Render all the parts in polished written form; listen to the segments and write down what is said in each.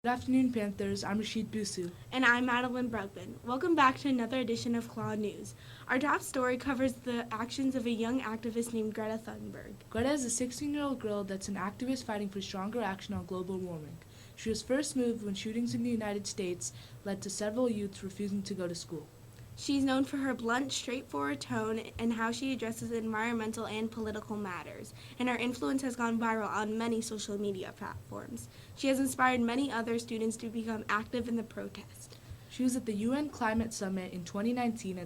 Good afternoon, Panthers. I'm Rashid Busu. And I'm Madeline Brugman. Welcome back to another edition of KLAW News. Our top story covers the actions of a young activist named Greta Thunberg. Greta is a 16-year-old girl that's an activist fighting for stronger action on global warming. She was first moved when shootings in the United States led to several youths refusing to go to school. She's known for her blunt, straightforward tone and how she addresses environmental and political matters, and her influence has gone viral on many social media platforms. She has inspired many other students to become active in the protest. She was at the UN Climate Summit in 2019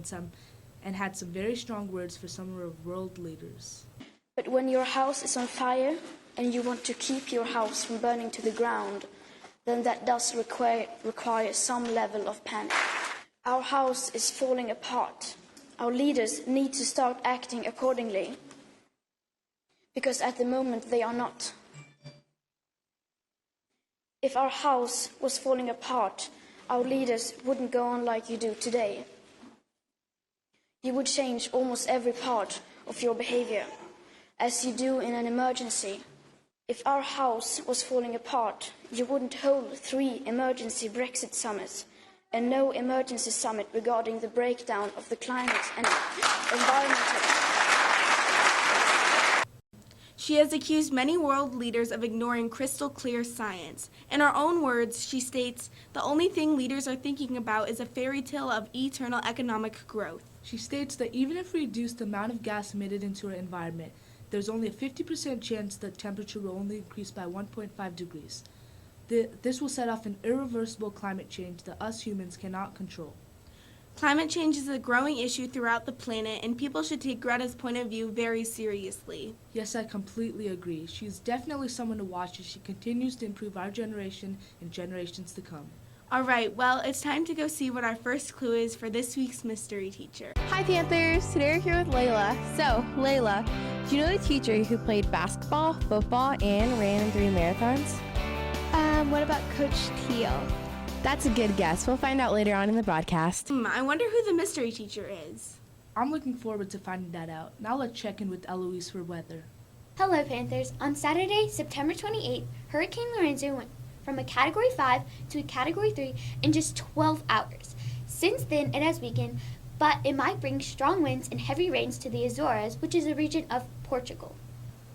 and had some very strong words for some of our world leaders. But when your house is on fire and you want to keep your house from burning to the ground, then that does require some level of panic. Our house is falling apart. Our leaders need to start acting accordingly, because at the moment they are not. If our house was falling apart, our leaders wouldn't go on like you do today. You would change almost every part of your behavior, as you do in an emergency. If our house was falling apart, you wouldn't hold 3 emergency Brexit summits and no emergency summit regarding the breakdown of the climate and environmental. She has accused many world leaders of ignoring crystal clear science. In her own words, she states, "The only thing leaders are thinking about is a fairy tale of eternal economic growth." She states that even if we reduce the amount of gas emitted into our environment, there's only a 50% chance that temperature will only increase by 1.5 degrees. This will set off an irreversible climate change that us humans cannot control. Climate change is a growing issue throughout the planet, and people should take Greta's point of view very seriously. Yes, I completely agree. She's definitely someone to watch as she continues to improve our generation and generations to come. All right, well, it's time to go see what our first clue is for this week's mystery teacher. Hi Panthers, today we're here with Layla. So, Layla, do you know the teacher who played basketball, football, and ran 3 marathons? What about Coach Keel? That's a good guess. We'll find out later on in the broadcast. I wonder who the mystery teacher is. I'm looking forward to finding that out. Now let's check in with Eloise for weather. Hello, Panthers. On Saturday, September 28th, Hurricane Lorenzo went from a Category 5 to a Category 3 in just 12 hours. Since then, it has weakened, but it might bring strong winds and heavy rains to the Azores, which is a region of Portugal.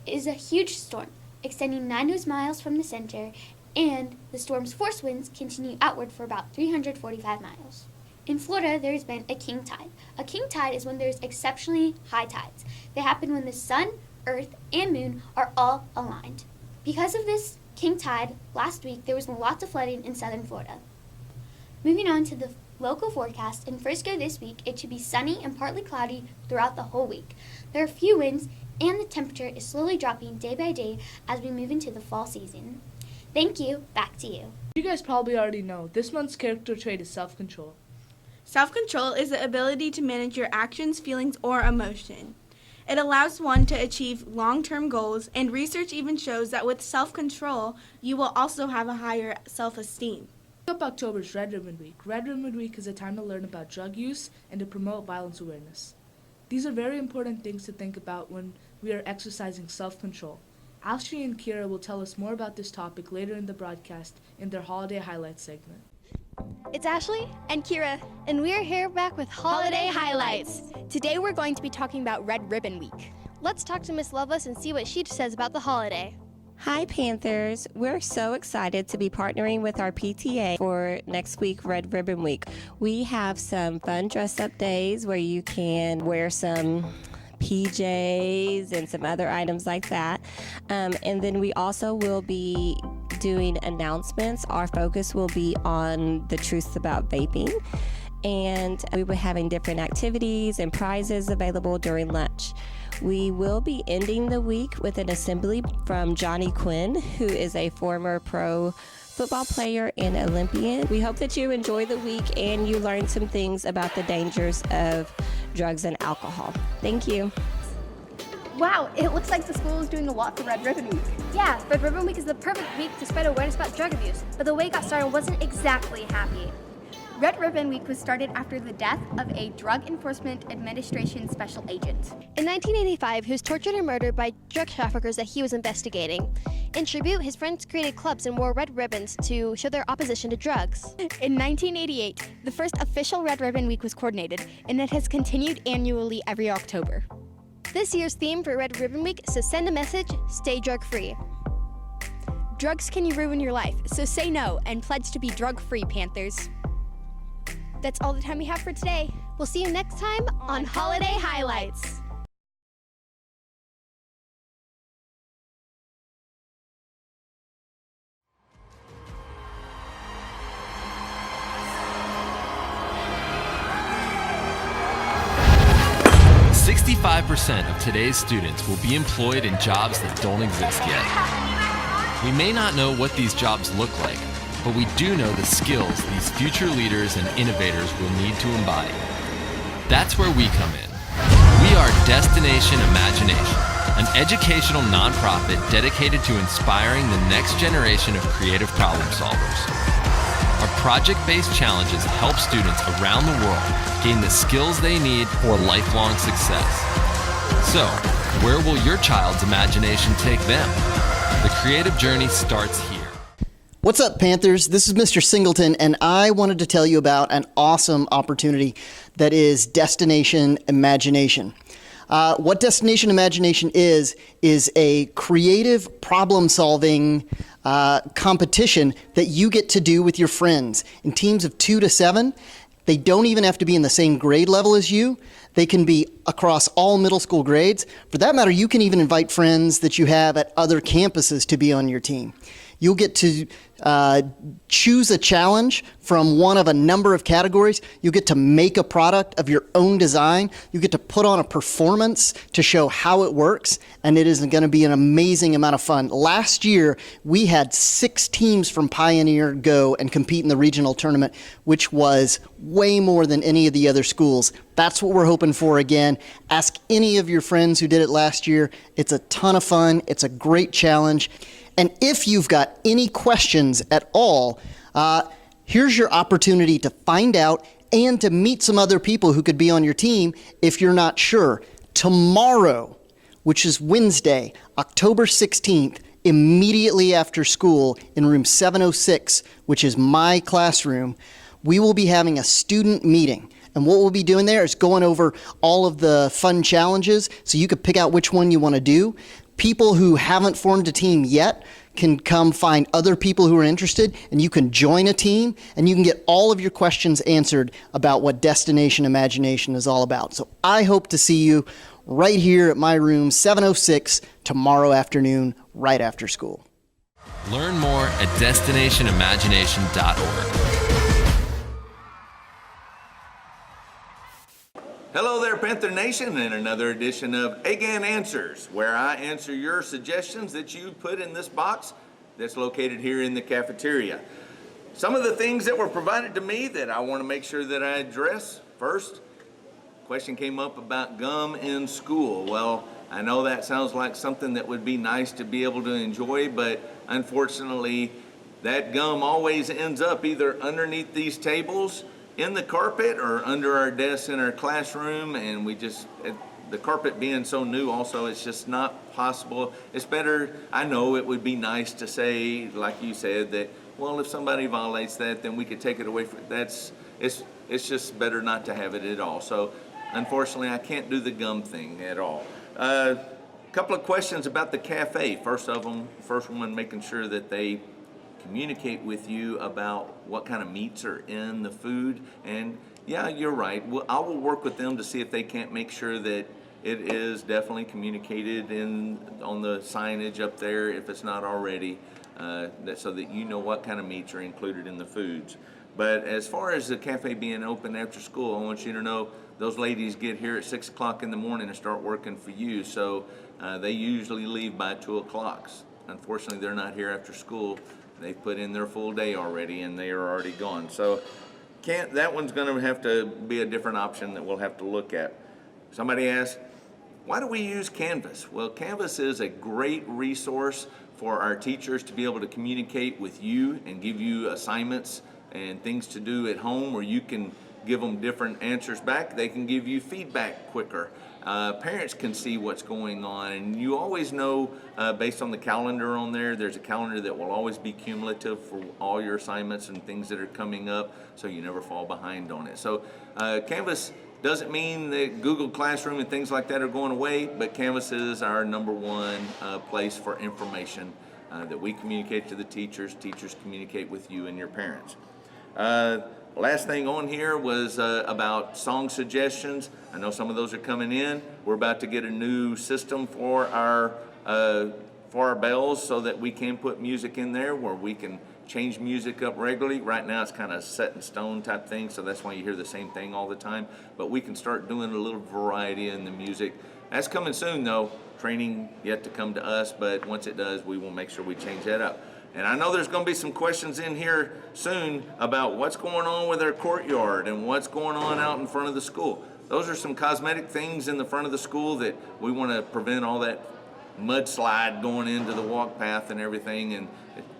It is a huge storm, extending 9 miles from the center, and the storm's force winds continue outward for about 345 miles. In Florida, there has been a king tide. A king tide is when there's exceptionally high tides. They happen when the sun, earth, and moon are all aligned. Because of this king tide, last week there was lots of flooding in southern Florida. Moving on to the local forecast, in Frisco this week, it should be sunny and partly cloudy throughout the whole week. There are few winds, and the temperature is slowly dropping day by day as we move into the fall season. Thank you. Back to you. You guys probably already know, this month's character trait is self-control. Self-control is the ability to manage your actions, feelings, or emotion. It allows one to achieve long-term goals, and research even shows that with self-control, you will also have a higher self-esteem. Up October's Red Ribbon Week. Red Ribbon Week is a time to learn about drug use and to promote violence awareness. These are very important things to think about when we are exercising self-control. Ashley and Kira will tell us more about this topic later in the broadcast in their Holiday Highlights segment. It's Ashley and Kira, and we are here back with Holiday Highlights. Today we're going to be talking about Red Ribbon Week. Let's talk to Miss Lovelace and see what she says about the holiday. Hi Panthers, we're so excited to be partnering with our PTA for next week, Red Ribbon Week. We have some fun dress-up days where you can wear some PJs and some other items like that. And then we also will be doing announcements. Our focus will be on the truths about vaping. And we will be having different activities and prizes available during lunch. We will be ending the week with an assembly from Johnny Quinn, who is a former pro football player and Olympian. We hope that you enjoy the week and you learn some things about the dangers of drugs and alcohol. Thank you. Wow, it looks like the school is doing a lot for Red Ribbon Week. Yeah, Red Ribbon Week is the perfect week to spread awareness about drug abuse, but the way it got started wasn't exactly happy. Red Ribbon Week was started after the death of a Drug Enforcement Administration special agent. In 1985, he was tortured and murdered by drug traffickers that he was investigating. In tribute, his friends created clubs and wore red ribbons to show their opposition to drugs. In 1988, the first official Red Ribbon Week was coordinated, and it has continued annually every October. This year's theme for Red Ribbon Week says send a message, stay drug-free. Drugs can ruin your life, so say no and pledge to be drug-free, Panthers. That's all the time we have for today. We'll see you next time on Holiday Highlights. "65% of today's students will be employed in jobs that don't exist yet. We may not know what these jobs look like, but we do know the skills these future leaders and innovators will need to embody. That's where we come in. We are Destination Imagination, an educational nonprofit dedicated to inspiring the next generation of creative problem solvers. Our project-based challenges help students around the world gain the skills they need for lifelong success. So, where will your child's imagination take them? The creative journey starts here. What's up, Panthers? This is Mr. Singleton, and I wanted to tell you about an awesome opportunity that is Destination Imagination. What Destination Imagination is a creative problem-solving competition that you get to do with your friends in teams of 2 to 7. They don't even have to be in the same grade level as you. They can be across all middle school grades. For that matter, you can even invite friends that you have at other campuses to be on your team. You'll get to choose a challenge from one of a number of categories. You get to make a product of your own design. You get to put on a performance to show how it works, and it is going to be an amazing amount of fun. Last year, we had 6 teams from Pioneer go and compete in the regional tournament, which was way more than any of the other schools. That's what we're hoping for again. Ask any of your friends who did it last year. It's a ton of fun. It's a great challenge. And if you've got any questions at all, here's your opportunity to find out and to meet some other people who could be on your team if you're not sure. Tomorrow, which is Wednesday, October 16th, immediately after school in room 706, which is my classroom, we will be having a student meeting. And what we'll be doing there is going over all of the fun challenges so you could pick out which one you want to do. People who haven't formed a team yet can come find other people who are interested, and you can join a team, and you can get all of your questions answered about what Destination Imagination is all about. So I hope to see you right here at my room, 706, tomorrow afternoon, right after school. Learn more at destinationimagination.org. Hello there, Panther Nation, and another edition of AGAN Answers, where I answer your suggestions that you put in this box that's located here in the cafeteria. Some of the things that were provided to me that I want to make sure that I address. First, question came up about gum in school. Well, I know that sounds like something that would be nice to be able to enjoy, but unfortunately, that gum always ends up either underneath these tables, in the carpet, or under our desks in our classroom, and the carpet being so new also, it's just not possible. It's better, I know it would be nice to say, like you said, that, well, if somebody violates that, then we could take it away from, it's just better not to have it at all. So unfortunately, I can't do the gum thing at all. A couple of questions about the cafe. First one, making sure that they communicate with you about what kind of meats are in the food. And yeah, you're right. I will work with them to see if they can't make sure that it is definitely communicated on the signage up there, if it's not already, so that you know what kind of meats are included in the foods. But as far as the cafe being open after school, I want you to know those ladies get here at 6 o'clock in the morning and start working for you. So they usually leave by 2 o'clock. Unfortunately, they're not here after school. They've put in their full day already, and they are already gone. So that one's going to have to be a different option that we'll have to look at. Somebody asked, why do we use Canvas? Well, Canvas is a great resource for our teachers to be able to communicate with you and give you assignments and things to do at home where you can give them different answers back. They can give you feedback quicker. parents can see what's going on, and you always know based on the calendar on there. There's a calendar that will always be cumulative for all your assignments and things that are coming up, so you never fall behind on it. So Canvas doesn't mean that Google Classroom and things like that are going away, but Canvas is our #1 place for information that we communicate to the teachers. Teachers communicate with you and your parents. Last thing on here was about song suggestions. I know some of those are coming in. We're about to get a new system for our bells so that we can put music in there where we can change music up regularly. Right now it's kind of set in stone type thing, so that's why you hear the same thing all the time. But we can start doing a little variety in the music. That's coming soon though. Training yet to come to us, but once it does, we will make sure we change that up. And I know there's going to be some questions in here soon about what's going on with our courtyard and what's going on out in front of the school. Those are some cosmetic things in the front of the school that we want to prevent all that mudslide going into the walk path and everything, and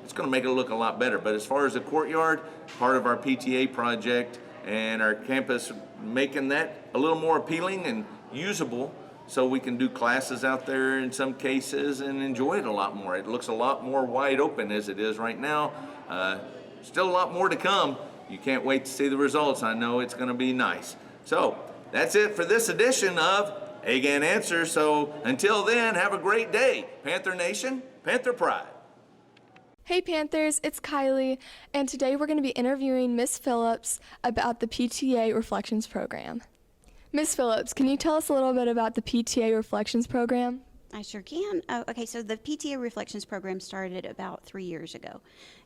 it's going to make it look a lot better. But as far as the courtyard, part of our PTA project and our campus making that a little more appealing and usable, so we can do classes out there in some cases and enjoy it a lot more. It looks a lot more wide open as it is right now. Still a lot more to come. You can't wait to see the results. I know it's going to be nice. So that's it for this edition of AGAN Answers. So until then, have a great day. Panther Nation, Panther Pride. Hey Panthers, it's Kylie, and today we're going to be interviewing Miss Phillips about the PTA Reflections Program. Ms. Phillips, can you tell us a little bit about the PTA Reflections Program? I sure can. Okay, so the PTA Reflections Program started about 3 years ago.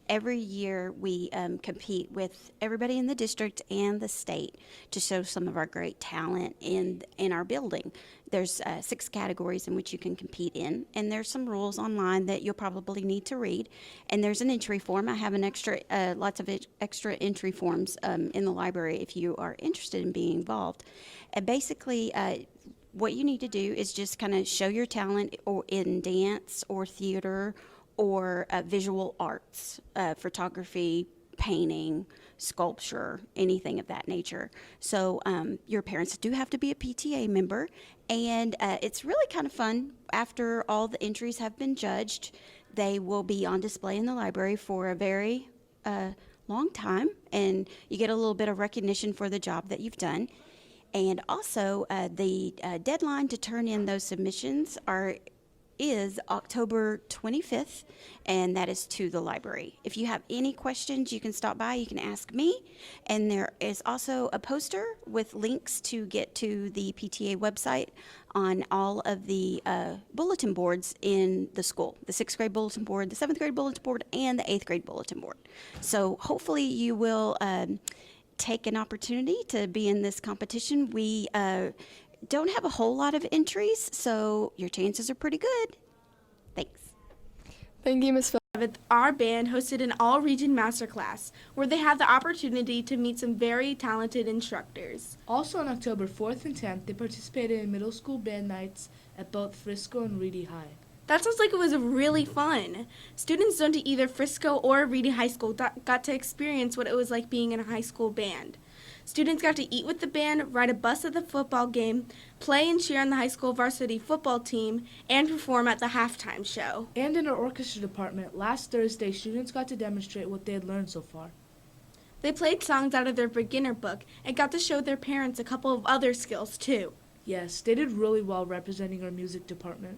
Every year we compete with everybody in the district and the state to show some of our great talent in our building. There's 6 categories in which you can compete in, and there's some rules online that you'll probably need to read. And there's an entry form. I have an lots of extra entry forms in the library if you are interested in being involved. And basically, what you need to do is just kind of show your talent or in dance or theater or visual arts, photography, painting, sculpture, anything of that nature. So your parents do have to be a PTA member, and it's really kind of fun. After all the entries have been judged, they will be on display in the library for a very long time, and you get a little bit of recognition for the job that you've done. And also, the deadline to turn in those submissions is October 25th, and that is to the library. If you have any questions, you can stop by, you can ask me. And there is also a poster with links to get to the PTA website on all of the bulletin boards in the school, the 6th grade bulletin board, the 7th grade bulletin board, and the 8th grade bulletin board. So hopefully you will take an opportunity to be in this competition. We don't have a whole lot of entries, so your chances are pretty good. Thanks. Thank you, Ms. Phillips. Our band hosted an all-region masterclass where they had the opportunity to meet some very talented instructors. Also on October 4th and 10th, they participated in middle school band nights at both Frisco and Reedy High. That sounds like it was really fun. Students zoned to either Frisco or Reedy High School got to experience what it was like being in a high school band. Students got to eat with the band, ride a bus at the football game, play and cheer on the high school varsity football team, and perform at the halftime show. And in our orchestra department, last Thursday, students got to demonstrate what they had learned so far. They played songs out of their beginner book and got to show their parents a couple of other skills, too. Yes, they did really well representing our music department.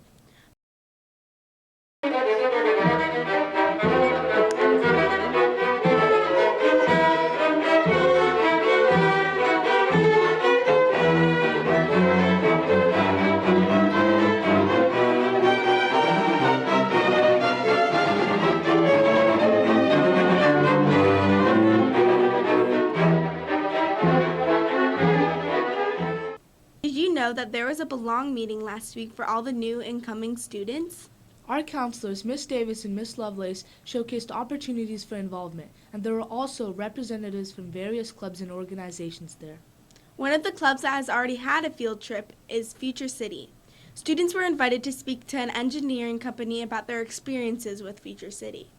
Did you know that there was a Belong meeting last week for all the new incoming students? Our counselors, Miss Davis and Miss Lovelace, showcased opportunities for involvement, and there were also representatives from various clubs and organizations there. One of the clubs that has already had a field trip is Future City. Students were invited to speak to an engineering company about their experiences with Future City.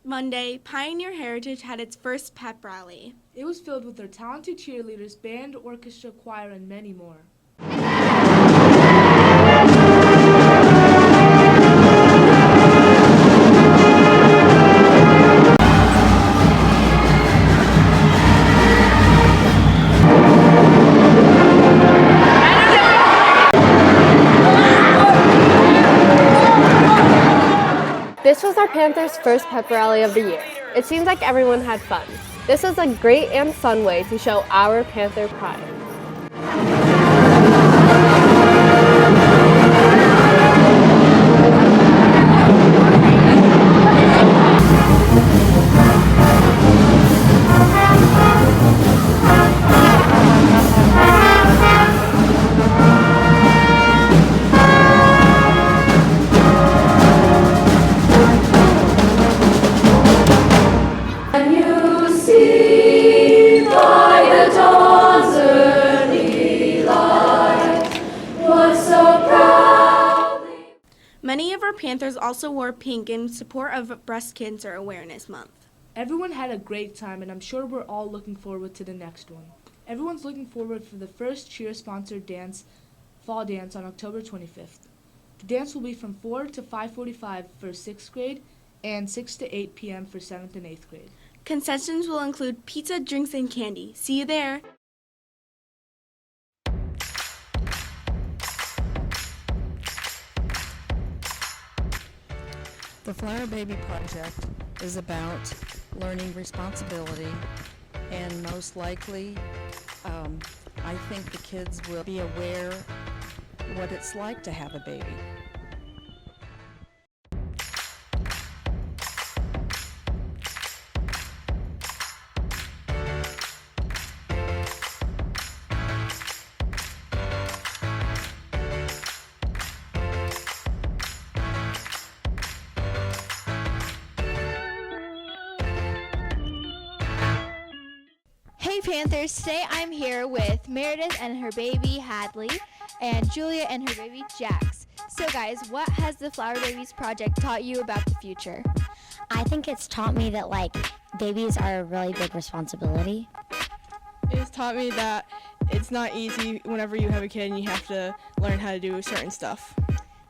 Monday, Pioneer Heritage had its first pep rally. It was filled with their talented cheerleaders, band, orchestra, choir, and many more. This was our Panthers' first pep rally of the year. It seems like everyone had fun. This was a great and fun way to show our Panther pride. Many of our Panthers also wore pink in support of Breast Cancer Awareness Month. Everyone had a great time, and I'm sure we're all looking forward to the next one. Everyone's looking forward for the first cheer-sponsored fall dance on October 25th. The dance will be from 4 to 5:45 for 6th grade and 6 to 8 p.m. for 7th and 8th grade. Concessions will include pizza, drinks, and candy. See you there! The Flower Baby Project is about learning responsibility, and most likely, I think the kids will be aware what it's like to have a baby. Hey Panthers, today I'm here with Meredith and her baby Hadley and Julia and her baby Jax. So guys, what has the Flower Babies project taught you about the future? I think it's taught me that babies are a really big responsibility. It's taught me that it's not easy whenever you have a kid and you have to learn how to do certain stuff.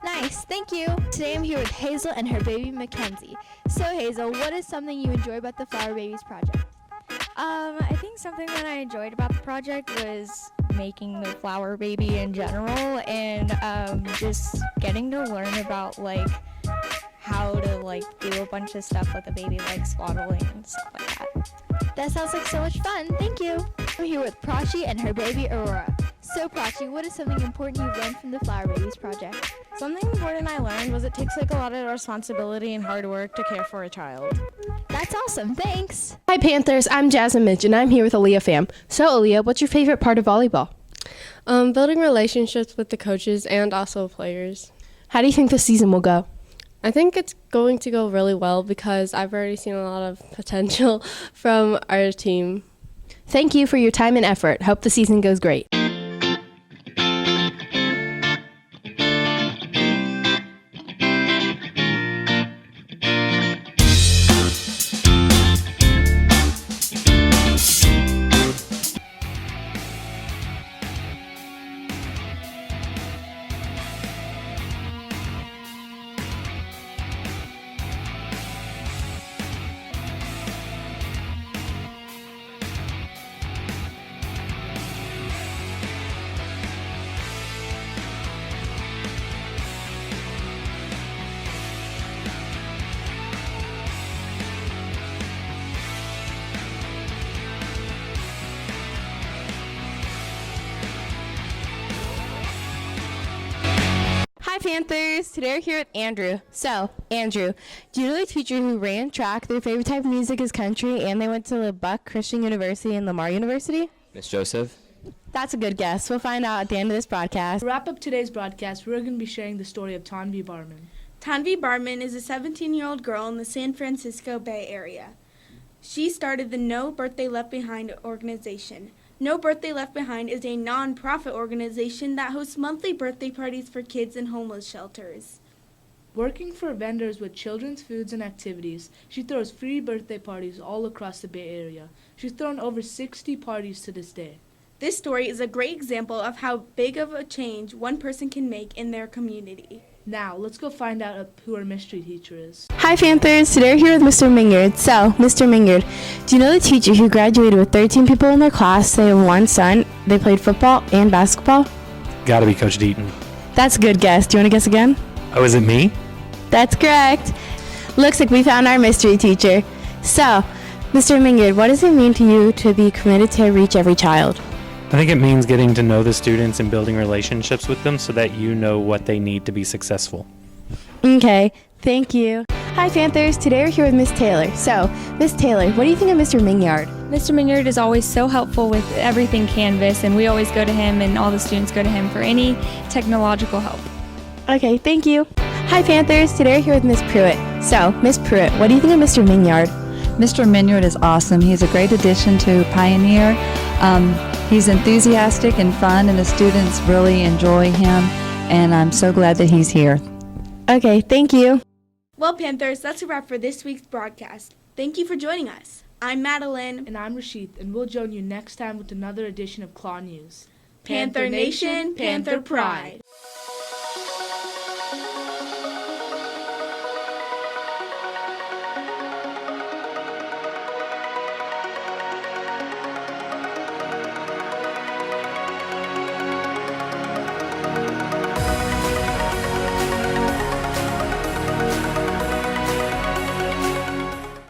Nice, thank you. Today I'm here with Hazel and her baby Mackenzie. So Hazel, what is something you enjoy about the Flower Babies project? I think something that I enjoyed about the project was making the flower baby in general, and just getting to learn about how to do a bunch of stuff with a baby, like swaddling and stuff like that. That sounds like so much fun. Thank you. I'm here with Prachi and her baby Aurora. So Prachi, what is something important you've learned from the Flower Babies project? Something important I learned was it takes a lot of responsibility and hard work to care for a child. That's awesome. Thanks. Hi Panthers, I'm Jasmine Mitch and I'm here with Aaliyah fam. So Aaliyah, what's your favorite part of volleyball? Building relationships with the coaches and also players. How do you think the season will go? I think it's going to go really well because I've already seen a lot of potential from our team. Thank you for your time and effort. Hope the season goes great. Hi Panthers! Today we're here with Andrew. So, Andrew, do you know the teacher who ran track? Their favorite type of music is country, and they went to LeBuck Christian University and Lamar University? Miss Joseph? That's a good guess. We'll find out at the end of this broadcast. To wrap up today's broadcast, we're going to be sharing the story of Tanvi Barman. Tanvi Barman is a 17-year-old girl in the San Francisco Bay Area. She started the No Birthday Left Behind organization. No Birthday Left Behind is a non-profit organization that hosts monthly birthday parties for kids in homeless shelters. Working for vendors with children's foods and activities, she throws free birthday parties all across the Bay Area. She's thrown over 60 parties to this day. This story is a great example of how big of a change one person can make in their community. Now, let's go find out who our mystery teacher is. Hi Panthers, today we're here with Mr. Mingard. So, Mr. Mingard, do you know the teacher who graduated with 13 people in their class? They have one son, they played football and basketball? Gotta be Coach Deaton. That's a good guess. Do you want to guess again? Oh, is it me? That's correct. Looks like we found our mystery teacher. So, Mr. Mingard, what does it mean to you to be committed to reach every child? I think it means getting to know the students and building relationships with them so that you know what they need to be successful. Okay, thank you. Hi Panthers, today we're here with Miss Taylor. So, Miss Taylor, what do you think of Mr. Mingard? Mr. Mingard is always so helpful with everything Canvas, and we always go to him, and all the students go to him for any technological help. Okay, thank you. Hi Panthers, today we're here with Miss Pruitt. So, Miss Pruitt, what do you think of Mr. Mingard? Mr. Mingard is awesome. He's a great addition to Pioneer. He's enthusiastic and fun, and the students really enjoy him, and I'm so glad that he's here. Okay, thank you. Well, Panthers, that's a wrap for this week's broadcast. Thank you for joining us. I'm Madeline. And I'm Rashid, and we'll join you next time with another edition of KLAW News. Panther Nation, Panther Pride.